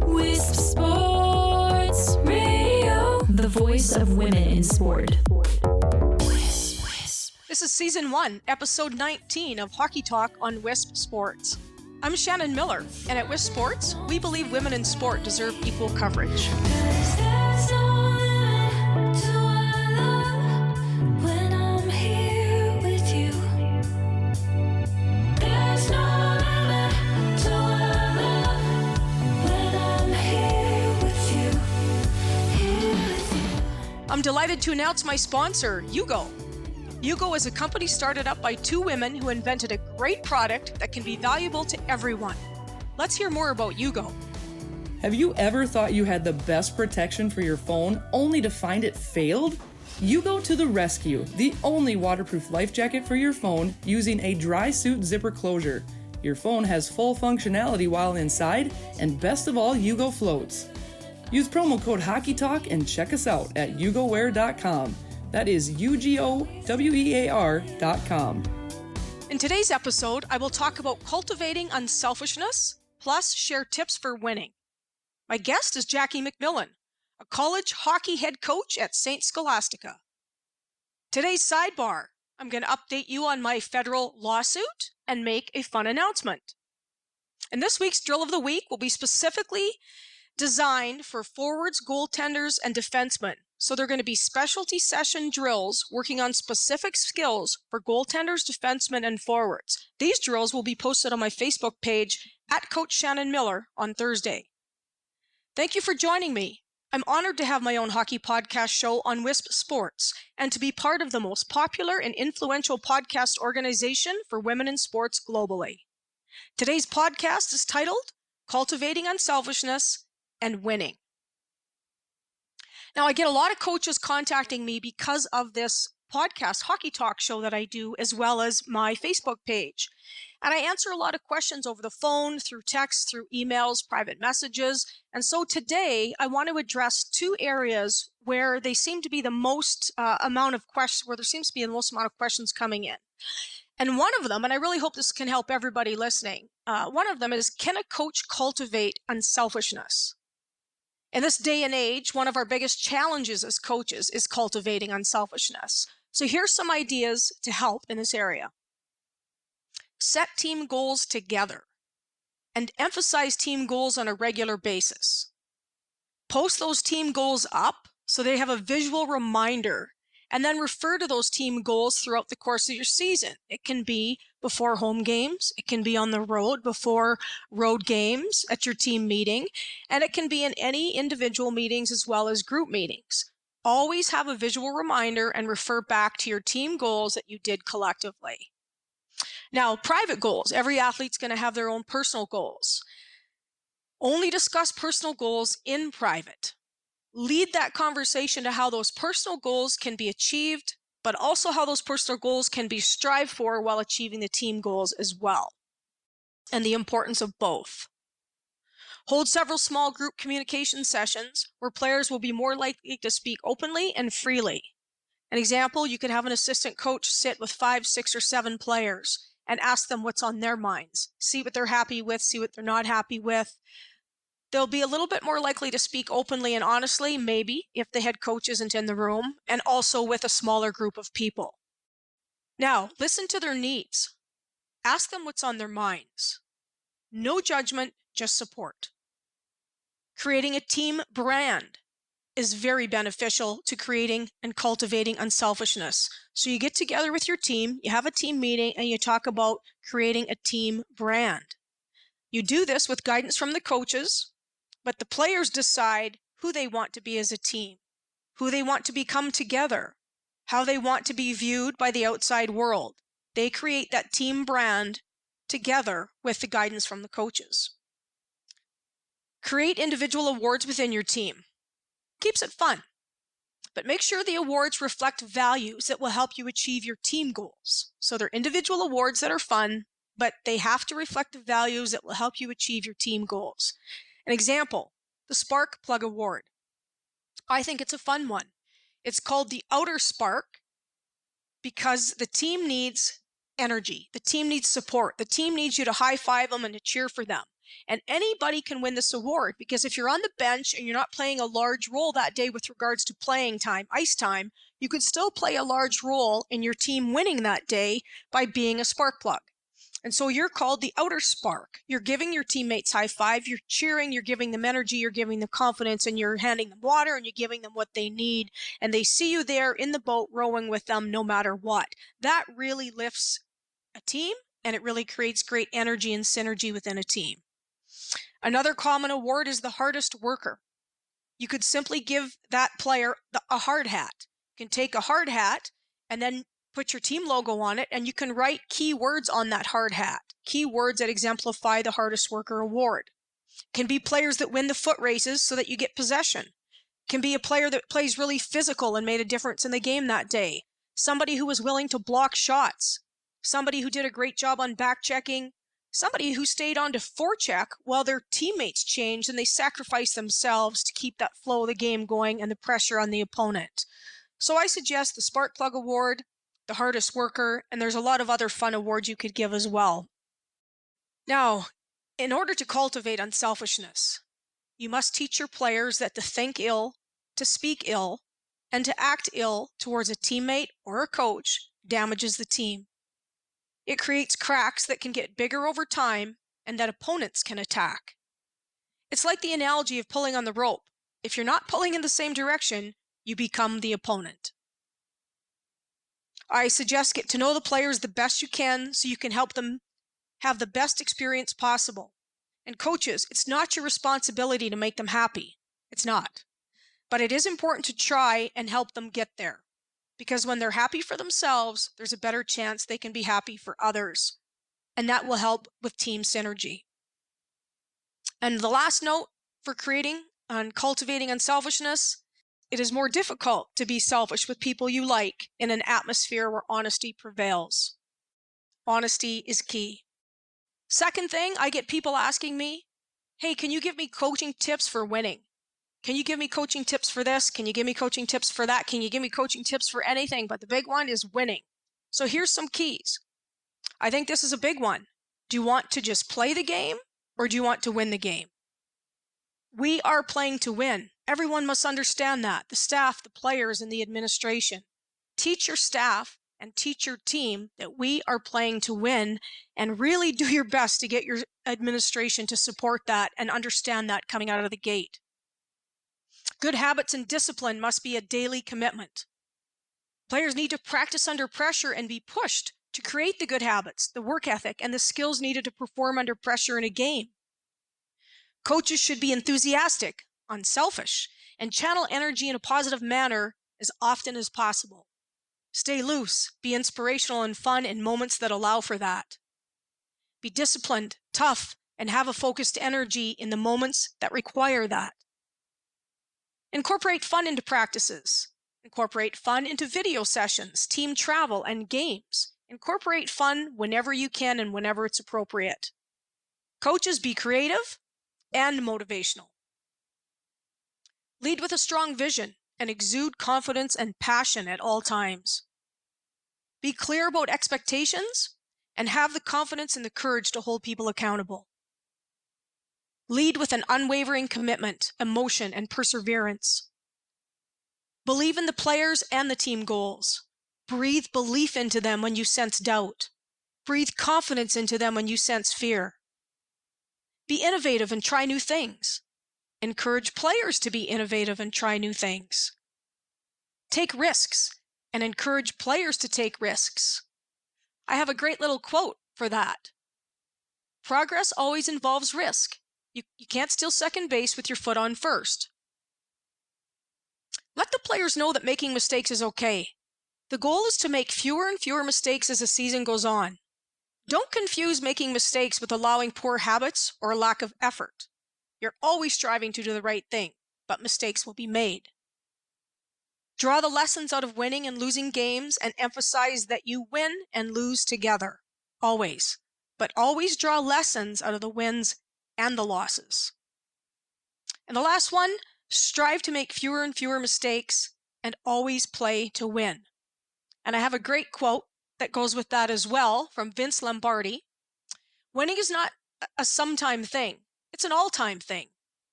Wisp Sports Radio, the voice of women in sport. This is Season 1, Episode 19 of Hockey Talk on Wisp Sports. I'm Shannon Miller, and at Wisp Sports, we believe women in sport deserve equal coverage. I'm delighted to announce my sponsor, Yugo. Yugo is a company started up by two women who invented a great product that can be valuable to everyone. Let's hear more about Yugo. Have you ever thought you had the best protection for your phone only to find it failed? Yugo to the rescue, the only waterproof life jacket for your phone using a dry suit zipper closure. Your phone has full functionality while inside, and best of all, Yugo floats. Use promo code HockeyTalk and check us out at yugowear.com. That is UGOWEAR.com. In today's episode, I will talk about cultivating unselfishness, plus share tips for winning. My guest is Jackie MacMillan, a college hockey head coach at St. Scholastica. Today's sidebar, I'm going to update you on my federal lawsuit and make a fun announcement. And this week's drill of the week will be specifically designed for forwards, goaltenders, and defensemen. So they're going to be specialty session drills working on specific skills for goaltenders, defensemen, and forwards. These drills will be posted on my Facebook page at Coach Shannon Miller on Thursday. Thank you for joining me. I'm honored to have my own hockey podcast show on Wisp Sports and to be part of the most popular and influential podcast organization for women in sports globally. Today's podcast is titled Cultivating Unselfishness and Winning. Now, I get a lot of coaches contacting me because of this podcast, Hockey Talk show that I do, as well as my Facebook page. And I answer a lot of questions over the phone, through text, through emails, private messages. And so today, I want to address two areas where they seem to be the most amount of questions, where there seems to be the most amount of questions coming in. And one of them, and I really hope this can help everybody listening, one of them is, can a coach cultivate unselfishness? In this day and age, one of our biggest challenges as coaches is cultivating unselfishness. So here's some ideas to help in this area. Set team goals together and emphasize team goals on a regular basis. Post those team goals up so they have a visual reminder, and then refer to those team goals throughout the course of your season. It can be before home games, it can be on the road before road games at your team meeting, and it can be in any individual meetings as well as group meetings. Always have a visual reminder and refer back to your team goals that you did collectively. Now, private goals. Every athlete's going to have their own personal goals. Only discuss personal goals in private. Lead that conversation to how those personal goals can be achieved, but also how those personal goals can be strived for while achieving the team goals as well, and the importance of both. Hold several small group communication sessions where players will be more likely to speak openly and freely. An example, you could have an assistant coach sit with 5, 6, or 7 players and ask them what's on their minds. See what they're happy with, see what they're not happy with. They'll be a little bit more likely to speak openly and honestly, maybe, if the head coach isn't in the room, and also with a smaller group of people. Now, listen to their needs. Ask them what's on their minds. No judgment, just support. Creating a team brand is very beneficial to creating and cultivating unselfishness. So you get together with your team, you have a team meeting, and you talk about creating a team brand. You do this with guidance from the coaches, but the players decide who they want to be as a team, who they want to become together, how they want to be viewed by the outside world. They create that team brand together with the guidance from the coaches. Create individual awards within your team. Keeps it fun, but make sure the awards reflect values that will help you achieve your team goals. So they're individual awards that are fun, but they have to reflect the values that will help you achieve your team goals. An example, the Spark Plug Award. I think it's a fun one. It's called the Outer Spark because the team needs energy. The team needs support. The team needs you to high-five them and to cheer for them. And anybody can win this award, because if you're on the bench and you're not playing a large role that day with regards to playing time, ice time, you could still play a large role in your team winning that day by being a spark plug. And so you're called the outer spark. You're giving your teammates high five, you're cheering, you're giving them energy, you're giving them confidence, and you're handing them water, and you're giving them what they need. And they see you there in the boat rowing with them no matter what. That really lifts a team, and it really creates great energy and synergy within a team. Another common award is the hardest worker. You could simply give that player a hard hat. You can take a hard hat and then put your team logo on it, and you can write key words on that hard hat, key words that exemplify the hardest worker award. It can be players that win the foot races so that you get possession. It can be a player that plays really physical and made a difference in the game that day. Somebody who was willing to block shots. Somebody who did a great job on back checking. Somebody who stayed on to forecheck while their teammates changed and they sacrificed themselves to keep that flow of the game going and the pressure on the opponent. So I suggest the Spark Plug Award, the hardest worker, and there's a lot of other fun awards you could give as well. Now, in order to cultivate unselfishness, you must teach your players that to think ill, to speak ill, and to act ill towards a teammate or a coach damages the team. It creates cracks that can get bigger over time and that opponents can attack. It's like the analogy of pulling on the rope. If you're not pulling in the same direction, you become the opponent. I suggest get to know the players the best you can so you can help them have the best experience possible. And coaches, it's not your responsibility to make them happy. It's not. But it is important to try and help them get there. Because when they're happy for themselves, there's a better chance they can be happy for others. And that will help with team synergy. And the last note for creating and cultivating unselfishness: it is more difficult to be selfish with people you like in an atmosphere where honesty prevails. Honesty is key. Second thing, I get people asking me, hey, can you give me coaching tips for winning? Can you give me coaching tips for this? Can you give me coaching tips for that? Can you give me coaching tips for anything? But the big one is winning. So here's some keys. I think this is a big one. Do you want to just play the game, or do you want to win the game? We are playing to win. Everyone must understand that. The staff, the players, and the administration. Teach your staff and teach your team that we are playing to win, and really do your best to get your administration to support that and understand that coming out of the gate. Good habits and discipline must be a daily commitment. Players need to practice under pressure and be pushed to create the good habits, the work ethic, and the skills needed to perform under pressure in a game. Coaches should be enthusiastic, unselfish, and channel energy in a positive manner as often as possible. Stay loose, be inspirational and fun in moments that allow for that. Be disciplined, tough, and have a focused energy in the moments that require that. Incorporate fun into practices. Incorporate fun into video sessions, team travel, and games. Incorporate fun whenever you can and whenever it's appropriate. Coaches, be creative and motivational. Lead with a strong vision and exude confidence and passion at all times. Be clear about expectations and have the confidence and the courage to hold people accountable. Lead with an unwavering commitment, emotion, and perseverance. Believe in the players and the team goals. Breathe belief into them when you sense doubt. Breathe confidence into them when you sense fear. Be innovative and try new things. Encourage players to be innovative and try new things. Take risks and encourage players to take risks. I have a great little quote for that. Progress always involves risk. You can't steal second base with your foot on first. Let the players know that making mistakes is okay. The goal is to make fewer and fewer mistakes as the season goes on. Don't confuse making mistakes with allowing poor habits or a lack of effort. You're always striving to do the right thing, but mistakes will be made. Draw the lessons out of winning and losing games and emphasize that you win and lose together, always. But always draw lessons out of the wins and the losses. And the last one, strive to make fewer and fewer mistakes and always play to win. And I have a great quote that goes with that as well from Vince Lombardi. Winning is not a sometime thing. It's an all-time thing.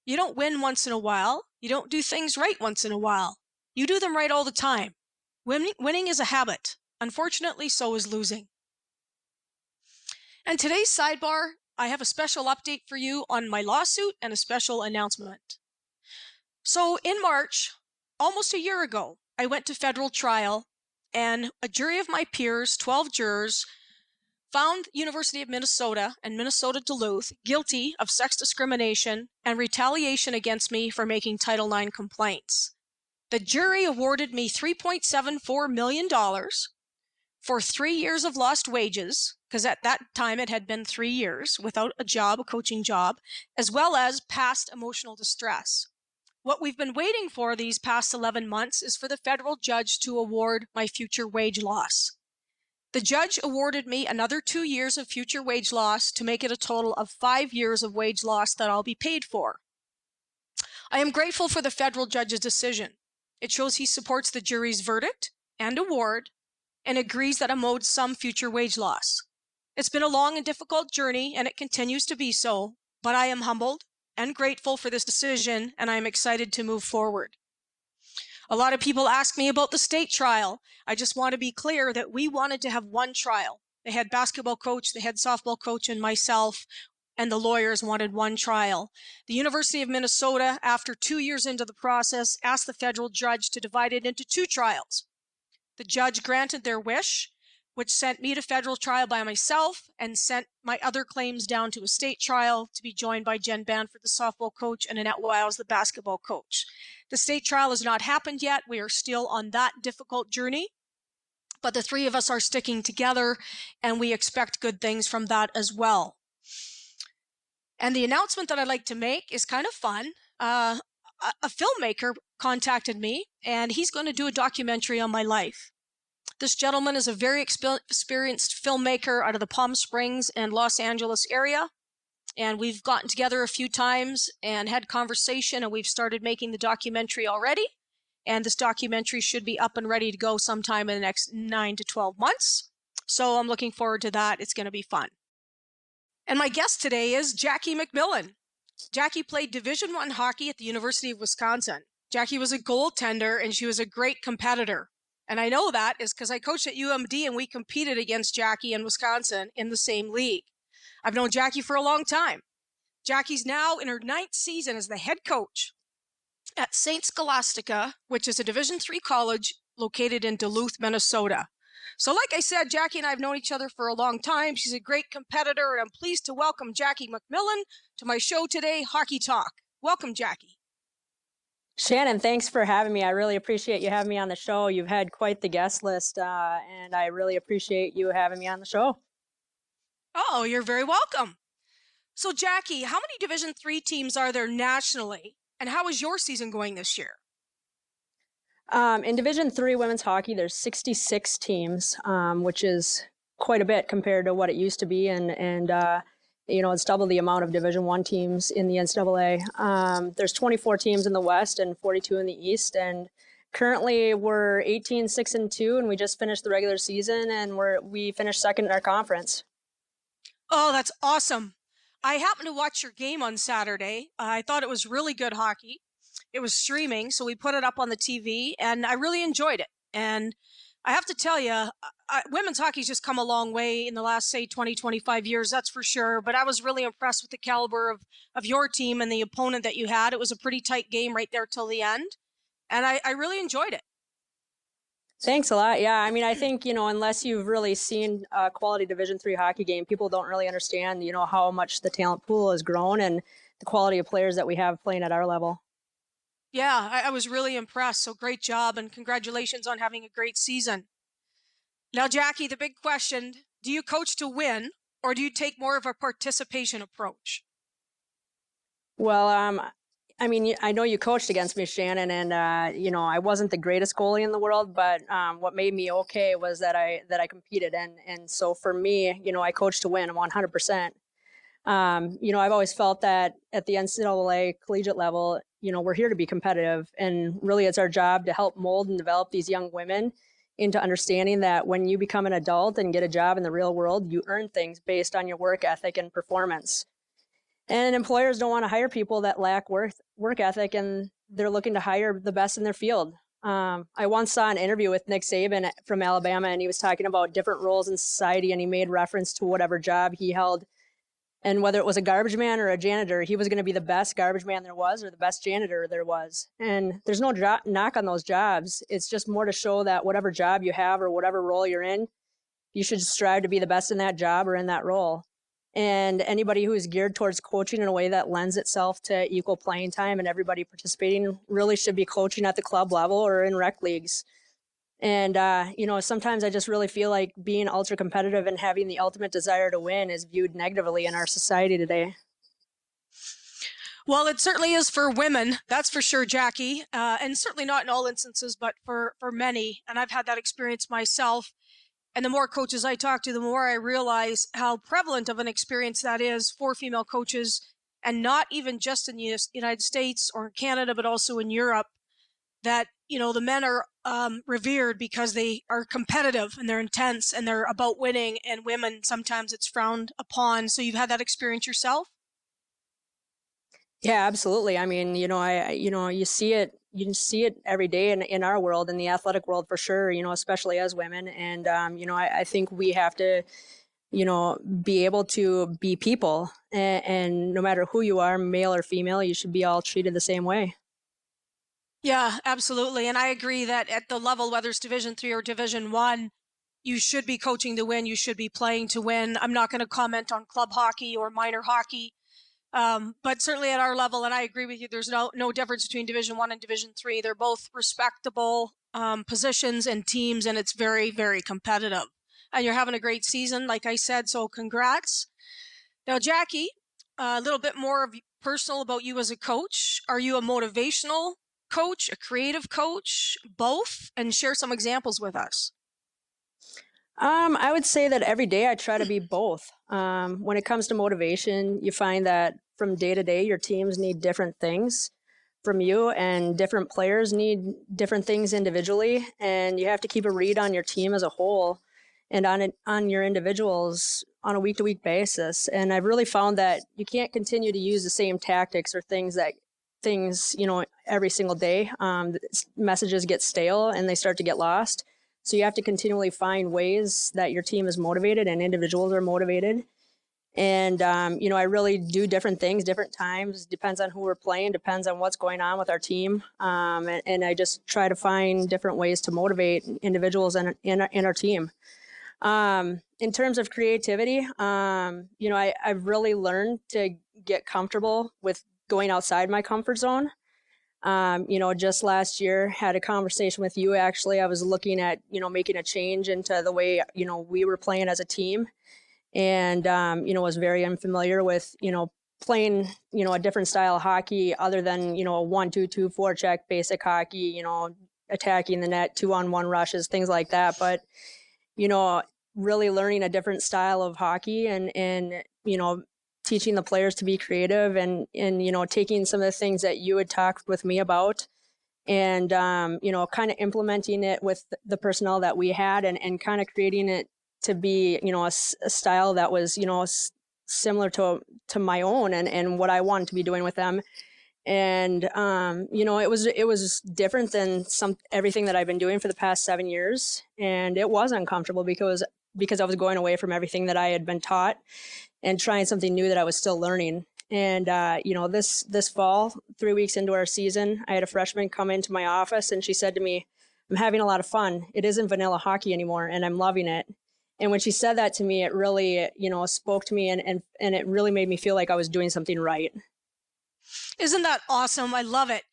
You don't win once in a while. You don't do things right once in a while. You do them right all the time. Winning is a habit. Unfortunately, so is losing. And today's sidebar, I have a special update for you on my lawsuit and a special announcement. So in March, almost a year ago, I went to federal trial, and a jury of my peers, 12 jurors, found University of Minnesota and Minnesota Duluth guilty of sex discrimination and retaliation against me for making Title IX complaints. The jury awarded me $3.74 million for 3 years of lost wages, because at that time it had been 3 years without a job, a coaching job, as well as past emotional distress. What we've been waiting for these past 11 months is for the federal judge to award my future wage loss. The judge awarded me another 2 years of future wage loss to make it a total of 5 years of wage loss that I'll be paid for. I am grateful for the federal judge's decision. It shows he supports the jury's verdict and award and agrees that I'm owed some future wage loss. It's been a long and difficult journey, and it continues to be so, but I am humbled and grateful for this decision, and I am excited to move forward. A lot of people ask me about the state trial. I just want to be clear that we wanted to have one trial. The head basketball coach, the head softball coach, and myself, and the lawyers wanted one trial. The University of Minnesota, after 2 years into the process, asked the federal judge to divide it into 2 trials. The judge granted their wish, which sent me to federal trial by myself and sent my other claims down to a state trial to be joined by Jen Banford, the softball coach, and Annette Wiles, the basketball coach. The state trial has not happened yet. We are still on that difficult journey, but the 3 of us are sticking together, and we expect good things from that as well. And the announcement that I'd like to make is kind of fun. A filmmaker contacted me, and he's going to do a documentary on my life. This gentleman is a very experienced filmmaker out of the Palm Springs and Los Angeles area. And we've gotten together a few times and had conversation, and we've started making the documentary already. And this documentary should be up and ready to go sometime in the next 9 to 12 months. So I'm looking forward to that. It's going to be fun. And my guest today is Jackie MacMillan. Jackie played Division I hockey at the University of Wisconsin. Jackie was a goaltender, and she was a great competitor. And I know that is because I coached at UMD, and we competed against Jackie in Wisconsin in the same league. I've known Jackie for a long time. Jackie's now in her 9th season as the head coach at St. Scholastica, which is a Division III college located in Duluth, Minnesota. So like I said, Jackie and I have known each other for a long time. She's a great competitor, and I'm pleased to welcome Jackie MacMillan to my show today, Hockey Talk. Welcome, Jackie. Shannon, thanks for having me. I really appreciate you having me on the show. You've had quite the guest list, and I really appreciate you having me on the show. Oh, you're very welcome. So, Jackie, how many Division III teams are there nationally, and how is your season going this year? In Division III women's hockey, there's 66 teams, which is quite a bit compared to what it used to be, and it's double the amount of Division I teams in the NCAA. There's 24 teams in the West and 42 in the East, and currently we're 18-6-2, and we just finished the regular season, and we finished second in our conference. Oh, that's awesome. I happened to watch your game on Saturday. I thought it was really good hockey. It was streaming, so we put it up on the TV, and I really enjoyed it. And I have to tell you, women's hockey's just come a long way in the last, say, 20, 25 years, that's for sure. But I was really impressed with the caliber of your team and the opponent that you had. It was a pretty tight game right there till the end, and I really enjoyed it. Thanks a lot. Yeah, I mean, I think, unless you've really seen a quality Division III hockey game, people don't really understand, how much the talent pool has grown and the quality of players that we have playing at our level. Yeah, I was really impressed. So great job, and congratulations on having a great season. Now, Jackie, the big question, do you coach to win, or do you take more of a participation approach? Well, I mean, I know you coached against me, Shannon, and, I wasn't the greatest goalie in the world, but what made me okay was that I competed. And so for me, I coach to win 100%. I've always felt that at the NCAA collegiate level, we're here to be competitive. And really, it's our job to help mold and develop these young women into understanding that when you become an adult and get a job in the real world, you earn things based on your work ethic and performance. And employers don't want to hire people that lack work ethic, and they're looking to hire the best in their field. I once saw an interview with Nick Saban from Alabama, and he was talking about different roles in society, and he made reference to whatever job he held. And whether it was a garbage man or a janitor, he was going to be the best garbage man there was or the best janitor there was. And there's no knock on those jobs. It's just more to show that whatever job you have or whatever role you're in, you should strive to be the best in that job or in that role. And anybody who is geared towards coaching in a way that lends itself to equal playing time and everybody participating really should be coaching at the club level or in rec leagues. And, sometimes I just really feel like being ultra competitive and having the ultimate desire to win is viewed negatively in our society today. Well, it certainly is for women, that's for sure, Jackie, and certainly not in all instances, but for many. And I've had that experience myself. And the more coaches I talk to, the more I realize how prevalent of an experience that is for female coaches, and not even just in the United States or in Canada, but also in Europe, that, the men are revered because they are competitive and they're intense and they're about winning, and women, sometimes it's frowned upon. So you've had that experience yourself? Yeah, absolutely. I mean, you see it every day in our world, in the athletic world for sure, especially as women. And, I think we have to, be able to be people, and no matter who you are, male or female, you should be all treated the same way. Yeah, absolutely. And I agree that at the level, whether it's Division III or Division I, you should be coaching to win. You should be playing to win. I'm not going to comment on club hockey or minor hockey. But certainly at our level, and I agree with you, there's no difference between Division I and Division III. They're both respectable positions and teams, and it's very, very competitive. And you're having a great season, like I said, so congrats. Now, Jackie, a little bit more personal about you as a coach. Are you a motivational coach, a creative coach, both? And share some examples with us. I would say that every day I try to be both. When it comes to motivation, you find that from day to day, your teams need different things from you, and different players need different things individually. And you have to keep a read on your team as a whole and on your individuals on a week-to-week basis. And I've really found that you can't continue to use the same tactics or things, every single day. Messages get stale and they start to get lost. So you have to continually find ways that your team is motivated and individuals are motivated. And, I really do different things, different times, depends on who we're playing, depends on what's going on with our team. And I just try to find different ways to motivate individuals in our team. In terms of creativity, I've really learned to get comfortable with going outside my comfort zone. Just last year, had a conversation with you. Actually, I was looking at, making a change into the way, we were playing as a team, and, was very unfamiliar with, playing, a different style of hockey other than, a 1-2-2 forecheck basic hockey, attacking the net, 2-on-1 rushes, things like that. But, really learning a different style of hockey and teaching the players to be creative and taking some of the things that you had talked with me about and, kind of implementing it with the personnel that we had and kind of creating it to be, a style that was, similar to my own and what I wanted to be doing with them. And, it was different than everything that I've been doing for the past 7 years. And it was uncomfortable because I was going away from everything that I had been taught and trying something new that I was still learning. And, this fall, 3 weeks into our season, I had a freshman come into my office and she said to me, "I'm having a lot of fun. It isn't vanilla hockey anymore and I'm loving it." And when she said that to me, it really, spoke to me and it really made me feel like I was doing something right. Isn't that awesome? I love it.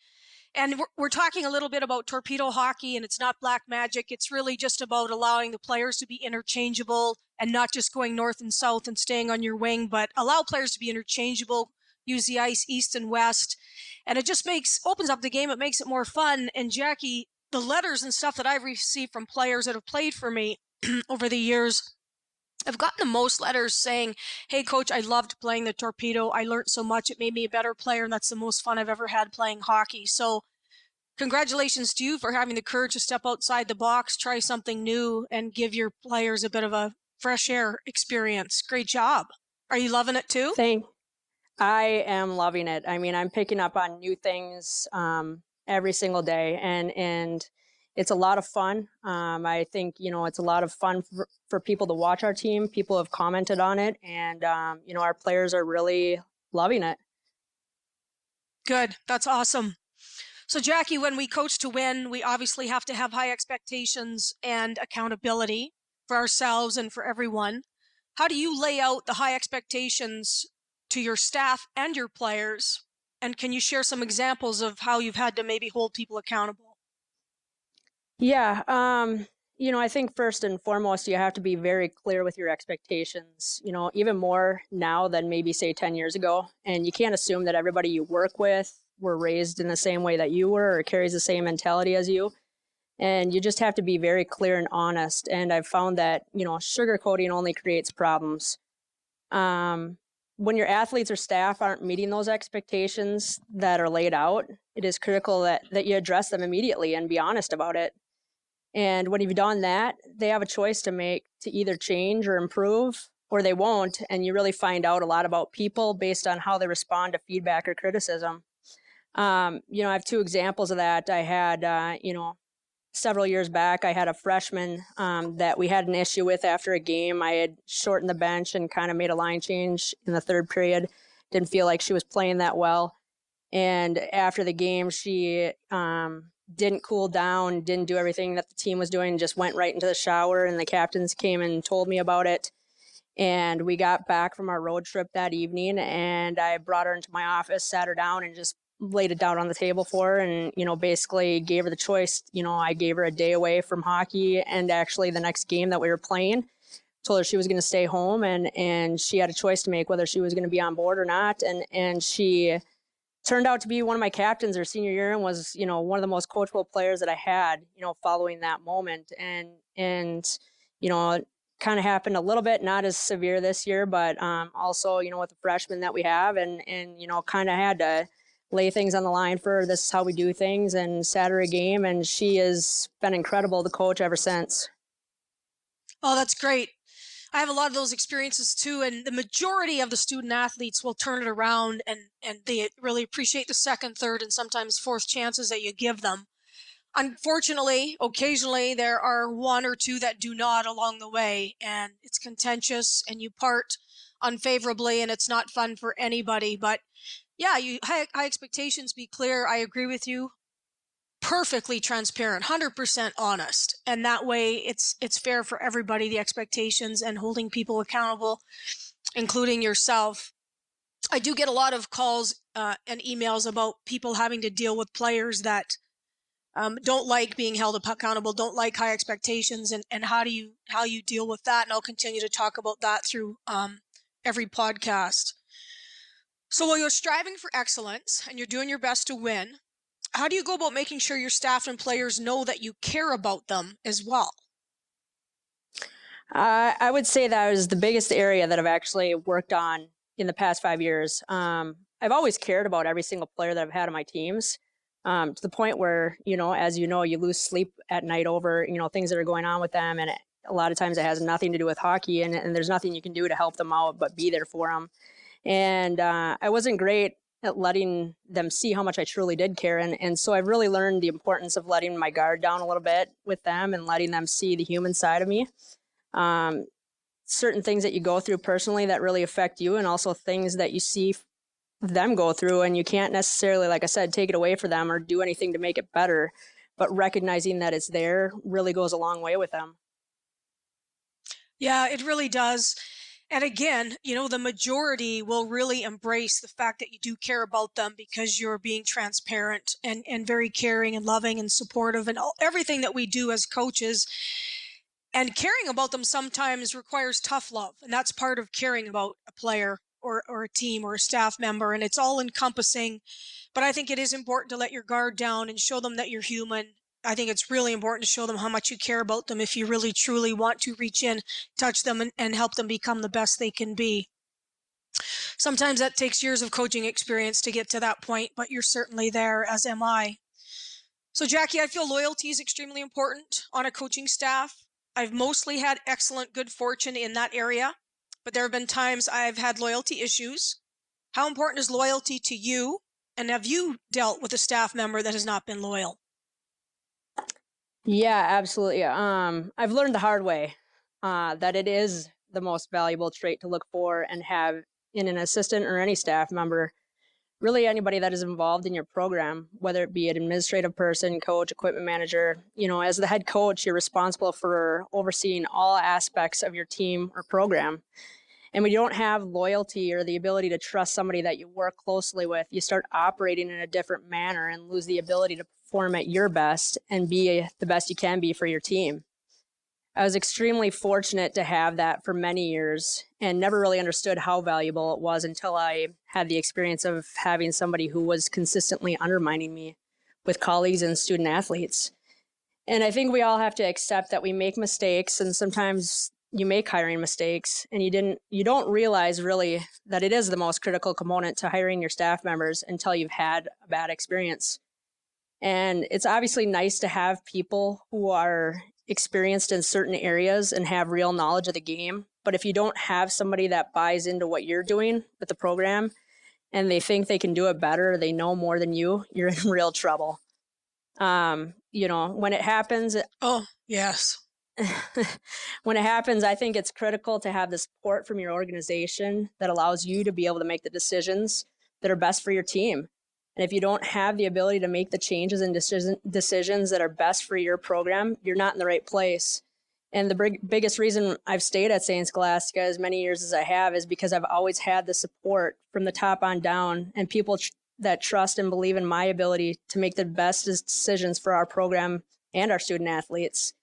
And we're talking a little bit about torpedo hockey, and it's not black magic. It's really just about allowing the players to be interchangeable and not just going north and south and staying on your wing, but allow players to be interchangeable, use the ice east and west. And it just opens up the game. It makes it more fun. And Jackie, the letters and stuff that I've received from players that have played for me over the years, I've gotten the most letters saying, "Hey, coach, I loved playing the torpedo. I learned so much. It made me a better player, and that's the most fun I've ever had playing hockey." So congratulations to you for having the courage to step outside the box, try something new, and give your players a bit of a fresh air experience. Great job. Are you loving it too? I am loving it. I mean, I'm picking up on new things every single day, and it's a lot of fun. I think, it's a lot of fun for people to watch our team. People have commented on it, and, our players are really loving it. Good. That's awesome. So, Jackie, when we coach to win, we obviously have to have high expectations and accountability for ourselves and for everyone. How do you lay out the high expectations to your staff and your players? And can you share some examples of how you've had to maybe hold people accountable? Yeah. I think first and foremost, you have to be very clear with your expectations, even more now than maybe say 10 years ago. And you can't assume that everybody you work with were raised in the same way that you were or carries the same mentality as you. And you just have to be very clear and honest. And I've found that, sugarcoating only creates problems. When your athletes or staff aren't meeting those expectations that are laid out, it is critical that you address them immediately and be honest about it. And when you've done that, they have a choice to make to either change or improve, or they won't. And you really find out a lot about people based on how they respond to feedback or criticism. I have two examples of that. I had, several years back, I had a freshman that we had an issue with after a game. I had shortened the bench and kind of made a line change in the third period. Didn't feel like she was playing that well. And after the game, she didn't cool down, didn't do everything that the team was doing, just went right into the shower, and the captains came and told me about it. And we got back from our road trip that evening, and I brought her into my office, sat her down, and just laid it down on the table for her and, basically gave her the choice. I gave her a day away from hockey and actually the next game that we were playing. Told her she was going to stay home and she had a choice to make whether she was going to be on board or not. And she turned out to be one of my captains her senior year and was, one of the most coachable players that I had, following that moment. And it kind of happened a little bit, not as severe this year, but also, with the freshmen that we have and kind of had to lay things on the line for her. This is how we do things, and sat her a game, and she has been incredible to coach ever since. Oh, that's great. I have a lot of those experiences too, and the majority of the student athletes will turn it around and they really appreciate the second, third, and sometimes fourth chances that you give them. Unfortunately, occasionally there are one or two that do not along the way, and it's contentious and you part unfavorably, and it's not fun for anybody. But yeah, high expectations, be clear. I agree with you. Perfectly transparent, 100% honest. And that way it's fair for everybody, the expectations, and holding people accountable, including yourself. I do get a lot of calls and emails about people having to deal with players that don't like being held accountable, don't like high expectations, and how you deal with that. And I'll continue to talk about that through every podcast. So while you're striving for excellence and you're doing your best to win, how do you go about making sure your staff and players know that you care about them as well? I would say that was the biggest area that I've actually worked on in the past 5 years. I've always cared about every single player that I've had on my teams, to the point where, as you lose sleep at night over, things that are going on with them. And a lot of times it has nothing to do with hockey, and there's nothing you can do to help them out but be there for them. And I wasn't great at letting them see how much I truly did care. And so I've really learned the importance of letting my guard down a little bit with them and letting them see the human side of me. Certain things that you go through personally that really affect you, and also things that you see them go through, and you can't necessarily, like I said, take it away for them or do anything to make it better, but recognizing that it's there really goes a long way with them. Yeah, it really does. And again, the majority will really embrace the fact that you do care about them because you're being transparent and very caring and loving and supportive and everything that we do as coaches. And caring about them sometimes requires tough love. And that's part of caring about a player or a team or a staff member. And it's all encompassing. But I think it is important to let your guard down and show them that you're human. I think it's really important to show them how much you care about them if you really, truly want to reach in, touch them, and help them become the best they can be. Sometimes that takes years of coaching experience to get to that point, but you're certainly there, as am I. So, Jackie, I feel loyalty is extremely important on a coaching staff. I've mostly had excellent good fortune in that area, but there have been times I've had loyalty issues. How important is loyalty to you? And have you dealt with a staff member that has not been loyal? Yeah, absolutely. I've learned the hard way that it is the most valuable trait to look for and have in an assistant or any staff member, really anybody that is involved in your program, whether it be an administrative person, coach, equipment manager. As the head coach, you're responsible for overseeing all aspects of your team or program. And when you don't have loyalty or the ability to trust somebody that you work closely with, you start operating in a different manner and lose the ability to perform at your best and be the best you can be for your team. I was extremely fortunate to have that for many years and never really understood how valuable it was until I had the experience of having somebody who was consistently undermining me with colleagues and student athletes. And I think we all have to accept that we make mistakes, and sometimes you make hiring mistakes, and you don't realize really that it is the most critical component to hiring your staff members until you've had a bad experience. And it's obviously nice to have people who are experienced in certain areas and have real knowledge of the game. But if you don't have somebody that buys into what you're doing with the program and they think they can do it better, they know more than you're in real trouble. When it happens. Oh, yes. When it happens, I think it's critical to have the support from your organization that allows you to be able to make the decisions that are best for your team. And if you don't have the ability to make the changes and decisions that are best for your program, you're not in the right place. And the biggest reason I've stayed at St. Scholastica as many years as I have is because I've always had the support from the top on down and people that trust and believe in my ability to make the best decisions for our program and our student athletes.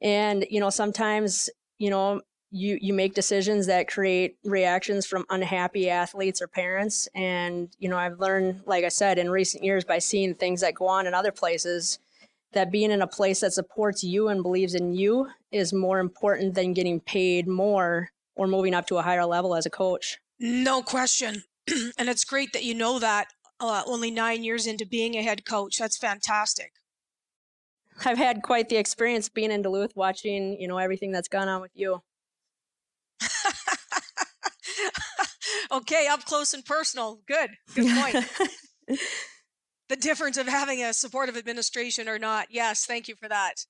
And, sometimes, you make decisions that create reactions from unhappy athletes or parents. And, I've learned, like I said, in recent years by seeing things that go on in other places, that being in a place that supports you and believes in you is more important than getting paid more or moving up to a higher level as a coach. No question. And it's great that you know that only 9 years into being a head coach. That's fantastic. I've had quite the experience being in Duluth, watching, everything that's gone on with you. Okay, up close and personal. Good point. The difference of having a supportive administration or not. Yes, thank you for that.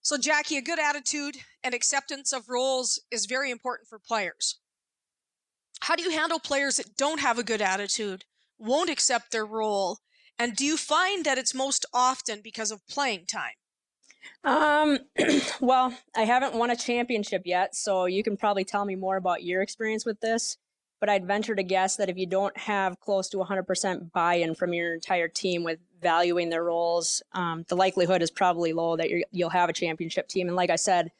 So, Jackie, a good attitude and acceptance of roles is very important for players. How do you handle players that don't have a good attitude, won't accept their role, and do you find that it's most often because of playing time? Well, I haven't won a championship yet, so you can probably tell me more about your experience with this. But I'd venture to guess that if you don't have close to 100% buy-in from your entire team with valuing their roles, the likelihood is probably low that you'll have a championship team. And like I said,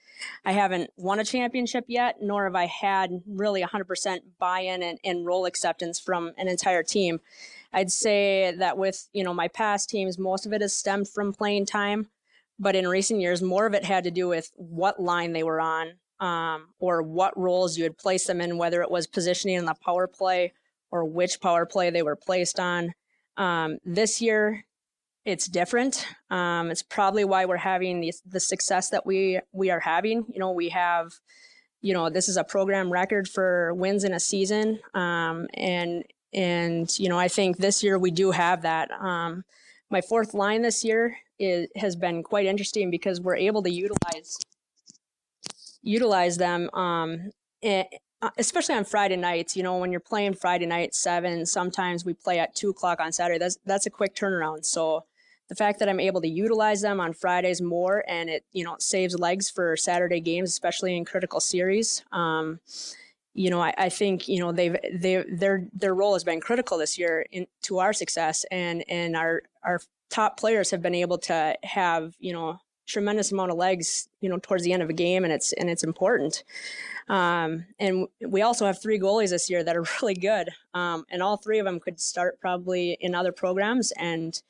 I haven't won a championship yet, nor have I had really 100% buy-in and role acceptance from an entire team. I'd say that with, my past teams, most of it has stemmed from playing time. But in recent years, more of it had to do with what line they were on, or what roles you had placed them in, whether it was positioning in the power play or which power play they were placed on. This year, it's different. It's probably why we're having the success that we are having. We have, this is a program record for wins in a season. And I think this year we do have that. My fourth line this year has been quite interesting because we're able to utilize them, especially on Friday nights. When you're playing Friday night 7, sometimes we play at 2:00 on Saturday. That's a quick turnaround. So the fact that I'm able to utilize them on Fridays more, and it saves legs for Saturday games, especially in critical series. I think their role has been critical this year to our success, and our top players have been able to have tremendous amount of legs towards the end of a game, and it's important. And we also have 3 goalies this year that are really good, and all 3 of them could start probably in other programs, and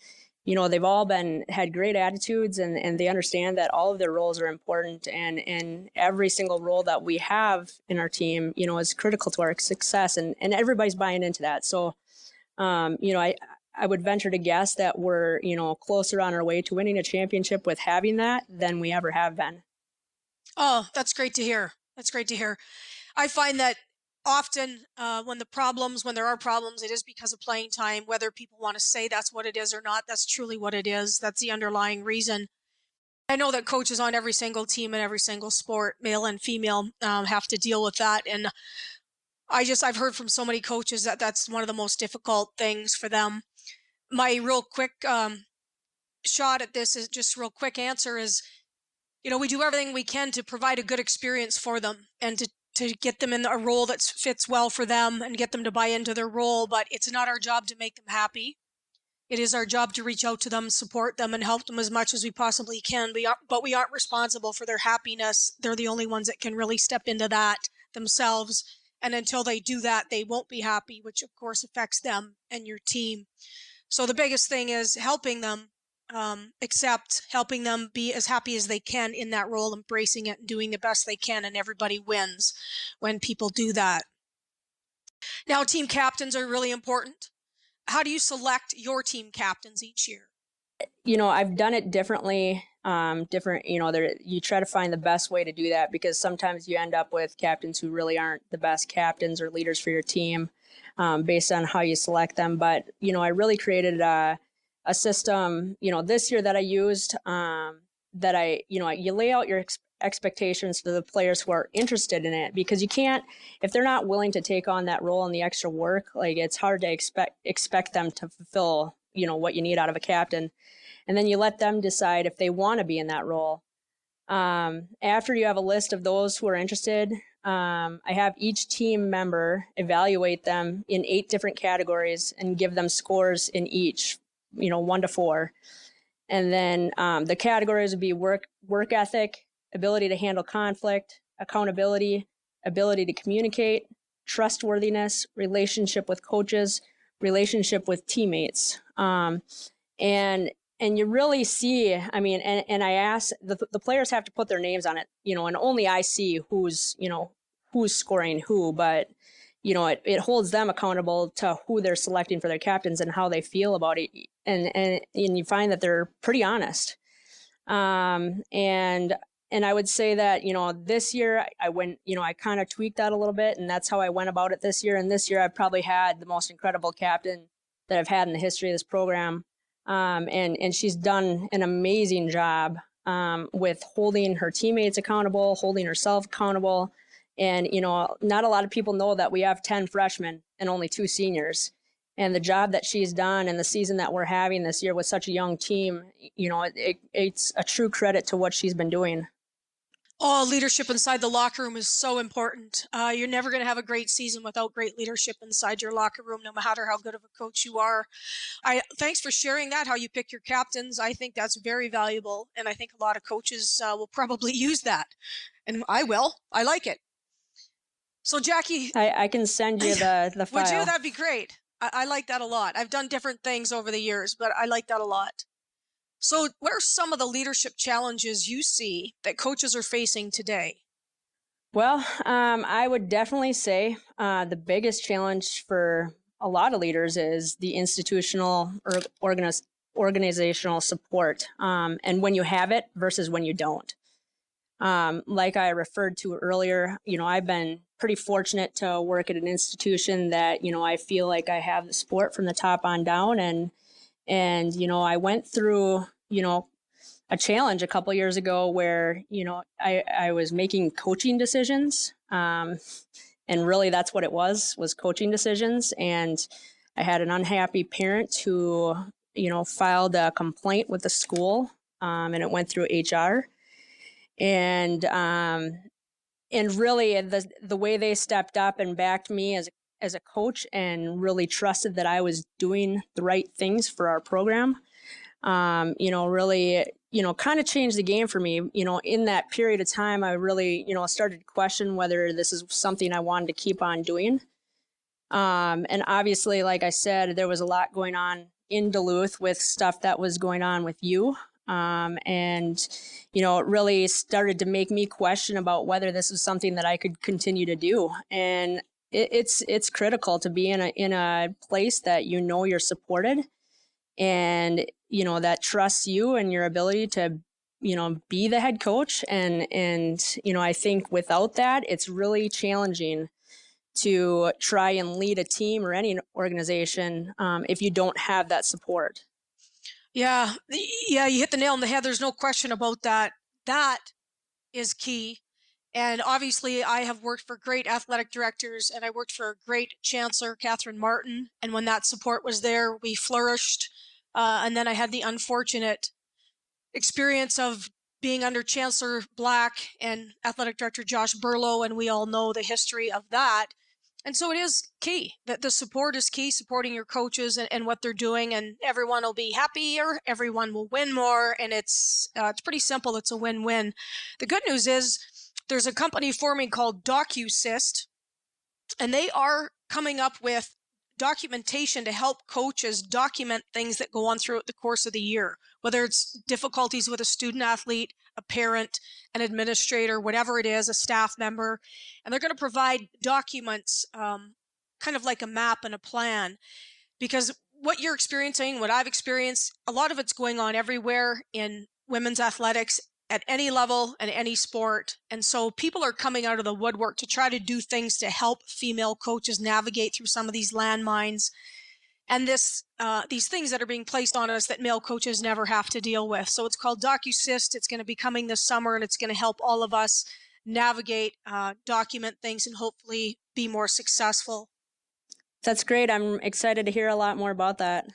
they've all had great attitudes, and they understand that all of their roles are important, and every single role that we have in our team, is critical to our success, and everybody's buying into that. So, I would venture to guess that we're, closer on our way to winning a championship with having that than we ever have been. Oh, that's great to hear. That's great to hear. I find that often when there are problems, it is because of playing time, whether people want to say that's what it is or not. That's truly what it is. That's the underlying reason. I know that coaches on every single team in every single sport, male and female, have to deal with that. And I've heard from so many coaches that that's one of the most difficult things for them. My real quick shot at this is just real quick answer is, we do everything we can to provide a good experience for them and to get them in a role that fits well for them and get them to buy into their role. But it's not our job to make them happy. It is our job to reach out to them, support them, and help them as much as we possibly can. But we aren't responsible for their happiness. They're the only ones that can really step into that themselves. And until they do that, they won't be happy, which of course affects them and your team. So the biggest thing is helping them helping them be as happy as they can in that role, embracing it and doing the best they can. And everybody wins when people do that. Now, team captains are really important. How do you select your team captains each year? I've done it differently. You try to find the best way to do that, because sometimes you end up with captains who really aren't the best captains or leaders for your team based on how you select them. But, I really created a system, this year that I used you lay out your expectations for the players who are interested in it, because you can't, if they're not willing to take on that role and the extra work, it's hard to expect them to fulfill, what you need out of a captain. And then you let them decide if they want to be in that role. After you have a list of those who are interested, I have each team member evaluate them in 8 different categories and give them scores in each, 1 to 4. And then the categories would be work ethic, ability to handle conflict, accountability, ability to communicate, trustworthiness, relationship with coaches, relationship with teammates. And you really see, and I ask, the players have to put their names on it, and only I see who's scoring who, but, it holds them accountable to who they're selecting for their captains and how they feel about it. And you find that they're pretty honest. And I would say that, this year I went, I kind of tweaked that a little bit, and that's how I went about it this year. And this year I've probably had the most incredible captain that I've had in the history of this program. And she's done an amazing job with holding her teammates accountable, holding herself accountable. And, not a lot of people know that we have 10 freshmen and only 2 seniors. And the job that she's done and the season that we're having this year with such a young team, it's a true credit to what she's been doing. Oh, leadership inside the locker room is so important. You're never going to have a great season without great leadership inside your locker room, no matter how good of a coach you are. Thanks for sharing that, how you pick your captains. I think that's very valuable, and I think a lot of coaches will probably use that. And I will. I like it. So, Jackie. I can send you the file. Would you? That'd be great. I like that a lot. I've done different things over the years, but I like that a lot. So what are some of the leadership challenges you see that coaches are facing today? Well, I would definitely say the biggest challenge for a lot of leaders is the institutional or organizational support, and when you have it versus when you don't. Like I referred to earlier, I've been pretty fortunate to work at an institution that, I feel like I have the support from the top on down. And I went through, a challenge a couple years ago where, I was making coaching decisions. And really that's what it was coaching decisions. And I had an unhappy parent who, filed a complaint with the school, and it went through HR. And really the way they stepped up and backed me as a coach and really trusted that I was doing the right things for our program, really, kind of changed the game for me. In that period of time, I really, started to question whether this is something I wanted to keep on doing. And obviously, like I said, there was a lot going on in Duluth with stuff that was going on with you. It really started to make me question about whether this is something that I could continue to do. And it's critical to be in a place that you're supported and that trusts you and your ability to be the head coach. And I think without that, it's really challenging to try and lead a team or any organization if you don't have that support. Yeah, you hit the nail on the head. There's no question about that. That is key. And obviously, I have worked for great athletic directors, and I worked for a great chancellor, Catherine Martin. And when that support was there, we flourished. And then I had the unfortunate experience of being under Chancellor Black and athletic director Josh Burlow, and we all know the history of that. And so it is key that the support is key, supporting your coaches and what they're doing, and everyone will be happier, everyone will win more, and it's pretty simple. It's a win-win. The good news is there's a company forming called DocuSyst, and they are coming up with documentation to help coaches document things that go on throughout the course of the year, whether it's difficulties with a student athlete, a parent, an administrator, whatever it is, a staff member. And they're going to provide documents, kind of like a map and a plan, because what you're experiencing, what I've experienced, a lot of it's going on everywhere in women's athletics at any level and any sport. And so people are coming out of the woodwork to try to do things to help female coaches navigate through some of these landmines and these things that are being placed on us that male coaches never have to deal with. So it's called DocuSyst. It's going to be coming this summer, and it's going to help all of us navigate, document things, and hopefully be more successful. That's great. I'm excited to hear a lot more about that.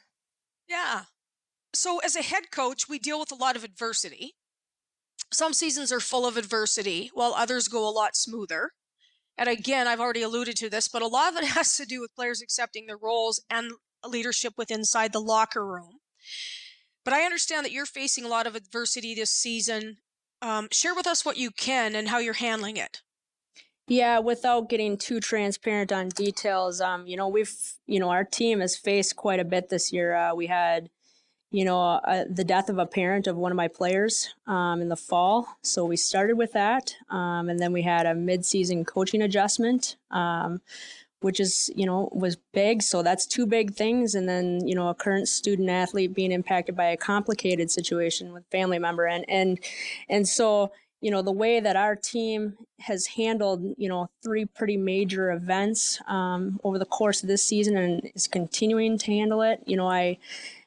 Yeah. So as a head coach, we deal with a lot of adversity. Some seasons are full of adversity, while others go a lot smoother. And again, I've already alluded to this, but a lot of it has to do with players accepting their roles and leadership with inside the locker room. But I understand that you're facing a lot of adversity this season. Share with us what you can and how you're handling it. Yeah, without getting too transparent on details, our team has faced quite a bit this year. We had the death of a parent of one of my players in the fall. So we started with that. And then we had a mid-season coaching adjustment, which is, was big. So that's two big things. And then, a current student athlete being impacted by a complicated situation with family member. And so, the way that our team has handled, three pretty major events over the course of this season and is continuing to handle it,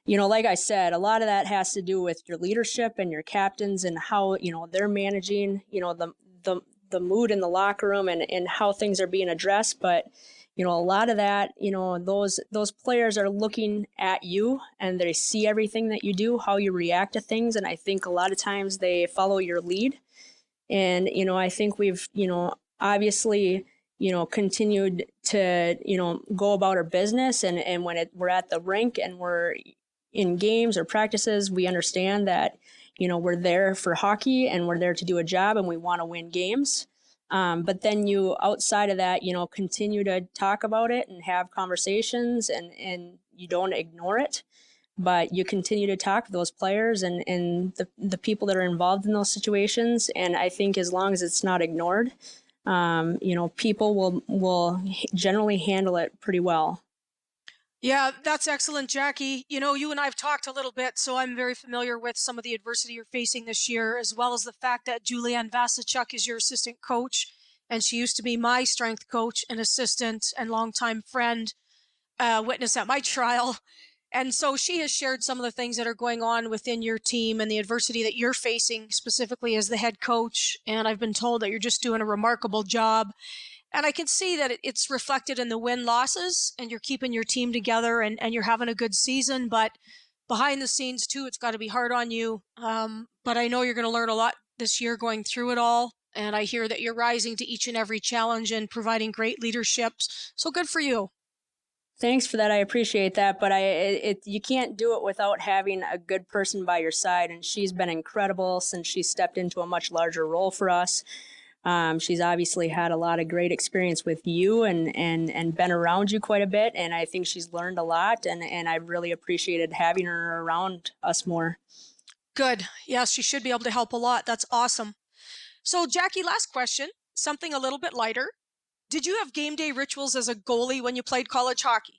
like I said, a lot of that has to do with your leadership and your captains and how, they're managing, the mood in the locker room and how things are being addressed. But, a lot of that, those players are looking at you and they see everything that you do, how you react to things. And I think a lot of times they follow your lead. And, I think we've, obviously, continued to, go about our business. And when we're at the rink and we're in games or practices, we understand that, we're there for hockey and we're there to do a job and we want to win games. But then outside of that, continue to talk about it and have conversations and you don't ignore it, but you continue to talk to those players and the people that are involved in those situations. And I think as long as it's not ignored, people will generally handle it pretty well. Yeah, that's excellent, Jackie. You and I have talked a little bit, so I'm very familiar with some of the adversity you're facing this year, as well as the fact that Julianne Vasachuk is your assistant coach, and she used to be my strength coach and assistant and longtime friend, witness at my trial. And so she has shared some of the things that are going on within your team and the adversity that you're facing specifically as the head coach. And I've been told that you're just doing a remarkable job. And I can see that it's reflected in the win-losses, and you're keeping your team together and you're having a good season. But behind the scenes, too, it's got to be hard on you. But I know you're going to learn a lot this year going through it all. And I hear that you're rising to each and every challenge and providing great leadership. So good for you. Thanks for that. I appreciate that. But you can't do it without having a good person by your side. And she's been incredible since she stepped into a much larger role for us. She's obviously had a lot of great experience with you and been around you quite a bit. And I think she's learned a lot. And I really appreciated having her around us more. Good. Yes, she should be able to help a lot. That's awesome. So, Jackie, last question, something a little bit lighter. Did you have game day rituals as a goalie when you played college hockey?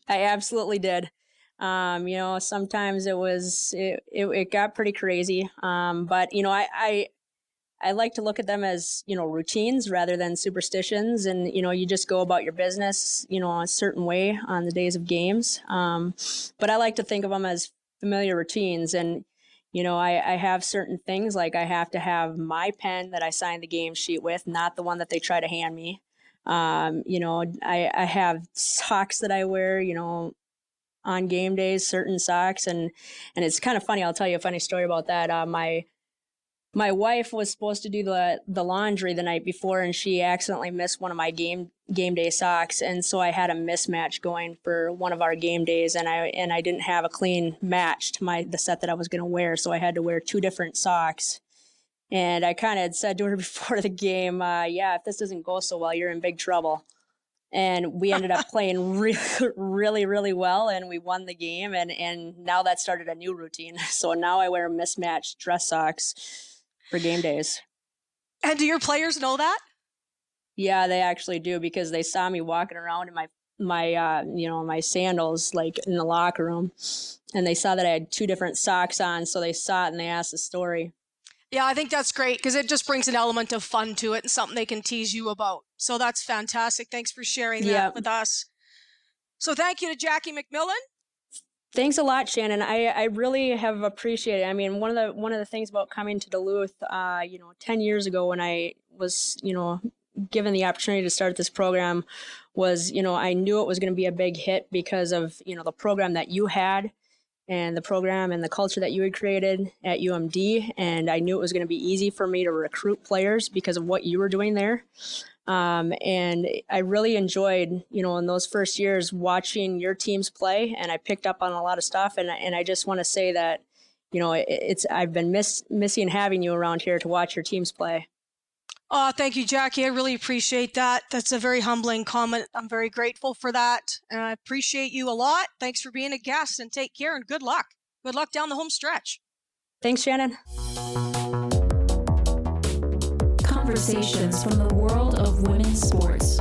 I absolutely did. Sometimes it got pretty crazy. But, I like to look at them as, routines rather than superstitions. And, you just go about your business, a certain way on the days of games. But I like to think of them as familiar routines. And, I have certain things, like I have to have my pen that I sign the game sheet with, not the one that they try to hand me. I have socks that I wear, on game days, certain socks. And it's kind of funny. I'll tell you a funny story about that. My wife was supposed to do the laundry the night before, and she accidentally missed one of my game day socks, and so I had a mismatch going for one of our game days, and I didn't have a clean match to the set that I was going to wear, so I had to wear 2 different socks. And I kind of had said to her before the game, if this doesn't go so well, you're in big trouble. And we ended up playing really, really well, and we won the game, and now that started a new routine. So now I wear mismatched dress socks for game days. And do your players know that? Yeah, they actually do, because they saw me walking around in my sandals, like in the locker room, and they saw that I had 2 different socks on, so they saw it and they asked the story. Yeah, I think that's great, because it just brings an element of fun to it and something they can tease you about. So that's fantastic. Thanks for sharing that with us. So thank you to Jackie MacMillan. Thanks a lot, Shannon. I really have appreciated it. I mean, one of the things about coming to Duluth, 10 years ago when I was, given the opportunity to start this program was, I knew it was going to be a big hit because of, the program that you had and the program and the culture that you had created at UMD. And I knew it was going to be easy for me to recruit players because of what you were doing there. And I really enjoyed, in those first years watching your teams play, and I picked up on a lot of stuff. And I just want to say that, I've been missing having you around here to watch your teams play. Oh, thank you, Jackie. I really appreciate that. That's a very humbling comment. I'm very grateful for that. And I appreciate you a lot. Thanks for being a guest, and take care and good luck. Good luck down the home stretch. Thanks, Shannon. Conversations from the world of women's sports.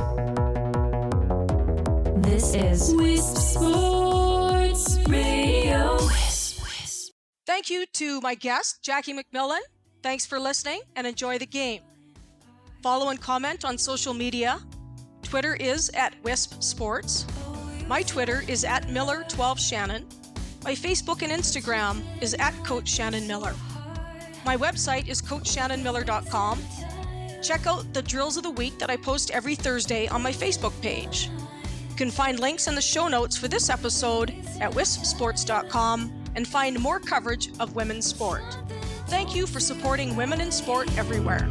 This is Wisp Sports Radio. Thank you to my guest, Jackie MacMillan. Thanks for listening, and enjoy the game. Follow and comment on social media. Twitter is @Wisp Sports. My Twitter is @Miller12Shannon. My Facebook and Instagram is @Coach Shannon Miller. My website is CoachShannonMiller.com. Check out the drills of the week that I post every Thursday on my Facebook page. You can find links in the show notes for this episode at wispsports.com and find more coverage of women's sport. Thank you for supporting women in sport everywhere.